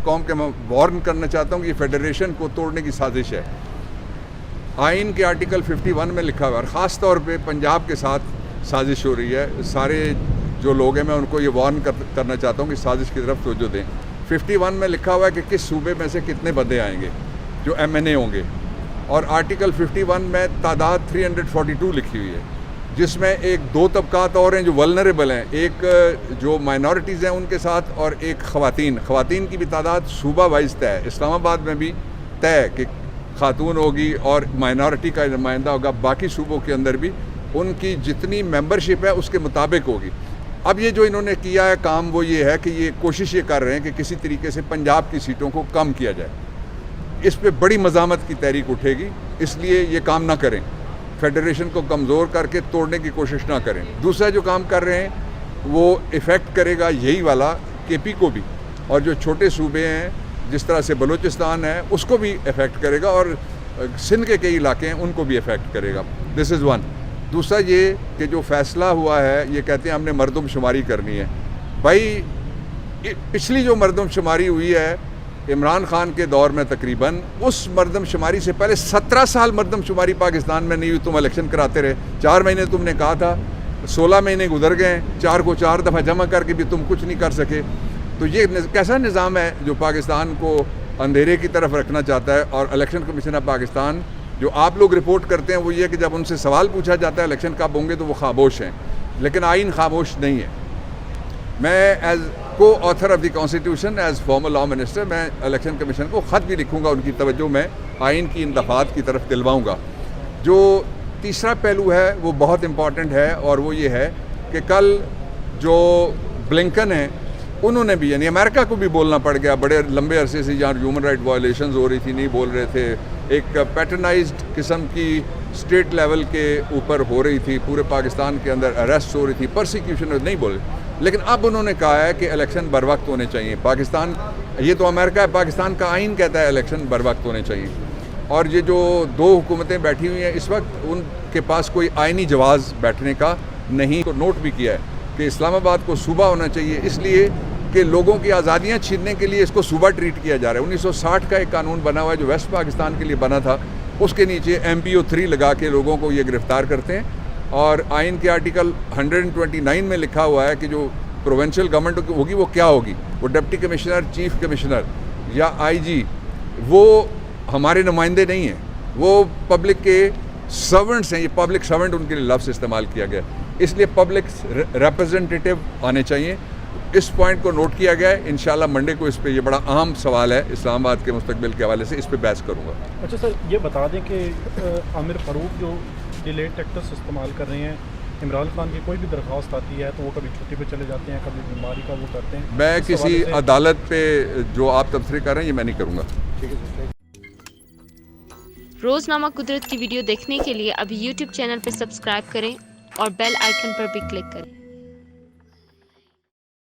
قوم کے میں وارن کرنا چاہتا ہوں کہ یہ فیڈریشن کو توڑنے کی سازش ہے. آئین کے آرٹیکل 51 میں لکھا ہوا ہے اور خاص طور پہ پنجاب کے ساتھ سازش ہو رہی ہے. سارے جو لوگ ہیں میں ان کو یہ وارن کرنا چاہتا ہوں کہ سازش کی طرف توجہ دیں. 51 میں لکھا ہوا ہے کہ کس صوبے میں سے کتنے بندے آئیں گے جو MNA ہوں گے, اور آرٹیکل 51 میں تعداد 342 لکھی ہوئی ہے, جس میں ایک دو طبقات اور ہیں جو ولنریبل ہیں, ایک جو مائنورٹیز ہیں ان کے ساتھ اور ایک خواتین کی بھی تعداد صوبہ وائز طے ہے. اسلام آباد میں بھی طے ہے کہ خاتون ہوگی اور مائنورٹی کا نمائندہ ہوگا, باقی صوبوں کے اندر بھی ان کی جتنی ممبرشپ ہے اس کے مطابق ہوگی. اب یہ جو انہوں نے کیا ہے کام وہ یہ ہے کہ یہ کوشش یہ کر رہے ہیں کہ کسی طریقے سے پنجاب کی سیٹوں کو کم کیا جائے. اس پہ بڑی مزاحمت کی تحریک اٹھے گی, اس لیے یہ کام نہ کریں, فیڈریشن کو کمزور کر کے توڑنے کی کوشش نہ کریں. دوسرا جو کام کر رہے ہیں وہ ایفیکٹ کرے گا یہی والا KP کو بھی, اور جو چھوٹے صوبے ہیں جس طرح سے بلوچستان ہے اس کو بھی افیکٹ کرے گا, اور سندھ کے کئی علاقے ہیں ان کو بھی افیکٹ کرے گا. دس از ون. دوسرا یہ کہ جو فیصلہ ہوا ہے یہ کہتے ہیں ہم نے مردم شماری کرنی ہے. بھائی پچھلی جو مردم شماری ہوئی ہے عمران خان کے دور میں تقریباً, اس مردم شماری سے پہلے 17 سال مردم شماری پاکستان میں نہیں ہوئی. تم الیکشن کراتے رہے, 4 مہینے تم نے کہا تھا, 16 مہینے گزر گئے, 4 کو 4 دفعہ جمع کر کے بھی تم کچھ نہیں کر سکے. تو یہ کیسا نظام ہے جو پاکستان کو اندھیرے کی طرف رکھنا چاہتا ہے. اور الیکشن کمیشن آف پاکستان جو آپ لوگ رپورٹ کرتے ہیں وہ یہ کہ جب ان سے سوال پوچھا جاتا ہے الیکشن کب ہوں گے تو وہ خاموش ہیں, لیکن آئین خاموش نہیں ہے. میں ایز کو author of the constitution, as former law minister, میں الیکشن کمیشن کو خط بھی لکھوں گا, ان کی توجہ میں آئین کی ان دفعات کی طرف دلواؤں گا. جو تیسرا پہلو ہے وہ بہت امپورٹنٹ ہے, اور وہ یہ ہے کہ کل جو بلنکن ہیں انہوں نے بھی, یعنی امریکہ کو بھی بولنا پڑ گیا بڑے لمبے عرصے سے جہاں ہیومن رائٹ وائلیشنز ہو رہی تھی نہیں بول رہے تھے, ایک پیٹرنائزڈ قسم کی اسٹیٹ لیول کے اوپر ہو رہی تھی, پورے پاکستان کے اندر اریسٹ ہو رہی تھی, پرسیکیوشن نہیں بولے, لیکن اب انہوں نے کہا ہے کہ الیکشن بر وقت ہونے چاہیے. پاکستان, یہ تو امریکہ ہے, پاکستان کا آئین کہتا ہے الیکشن بر وقت ہونے چاہیے. اور یہ جو 2 حکومتیں بیٹھی ہوئی ہیں اس وقت ان کے پاس کوئی آئینی جواز بیٹھنے کا نہیں. تو نوٹ بھی کیا ہے کہ اسلام آباد کو صوبہ ہونا چاہیے, اس لیے کہ لوگوں کی آزادیاں چھیننے کے لیے اس کو صوبہ ٹریٹ کیا جا رہا ہے. 1960 کا ایک قانون بنا ہوا ہے جو ویسٹ پاکستان کے لیے بنا تھا, اس کے نیچے MPO 3 لگا کے لوگوں کو یہ گرفتار کرتے ہیں. اور آئین کے آرٹیکل 129 میں لکھا ہوا ہے کہ جو پروونشل گورنمنٹ ہوگی وہ کیا ہوگی, وہ ڈپٹی کمشنر, چیف کمشنر یا IG, وہ ہمارے نمائندے نہیں ہیں, وہ پبلک کے سرونٹس ہیں. یہ پبلک سرونٹ ان کے لیے لفظ استعمال کیا گیا, اس لیے پبلک ریپرزنٹیٹیو آنے چاہیے. اس پوائنٹ کو نوٹ کیا گیا ہے. انشاءاللہ منڈے کو اس پہ, یہ بڑا اہم سوال ہے اسلام آباد کے مستقبل کے حوالے سے, اس پہ بحث کروں گا. اچھا سر, یہ بتا دیں کہ عامر فاروق جو ڈیلیڈ ٹیکٹس استعمال کر رہے ہیں, عمران خان کی کوئی بھی درخواست آتی ہے تو وہ کبھی چھٹی پہ چلے جاتے ہیں, کبھی بیماری کا وہ کرتے ہیں. میں کسی عدالت پہ جو آپ تبصرے کر رہے ہیں یہ میں نہیں کروں گا. ٹھیک ہے. روزنامہ قدرت کی ویڈیو دیکھنے کے لیے ابھی YouTube چینل پہ سبسکرائب کریں اور بیل آئیکن پر بھی کلک کریں.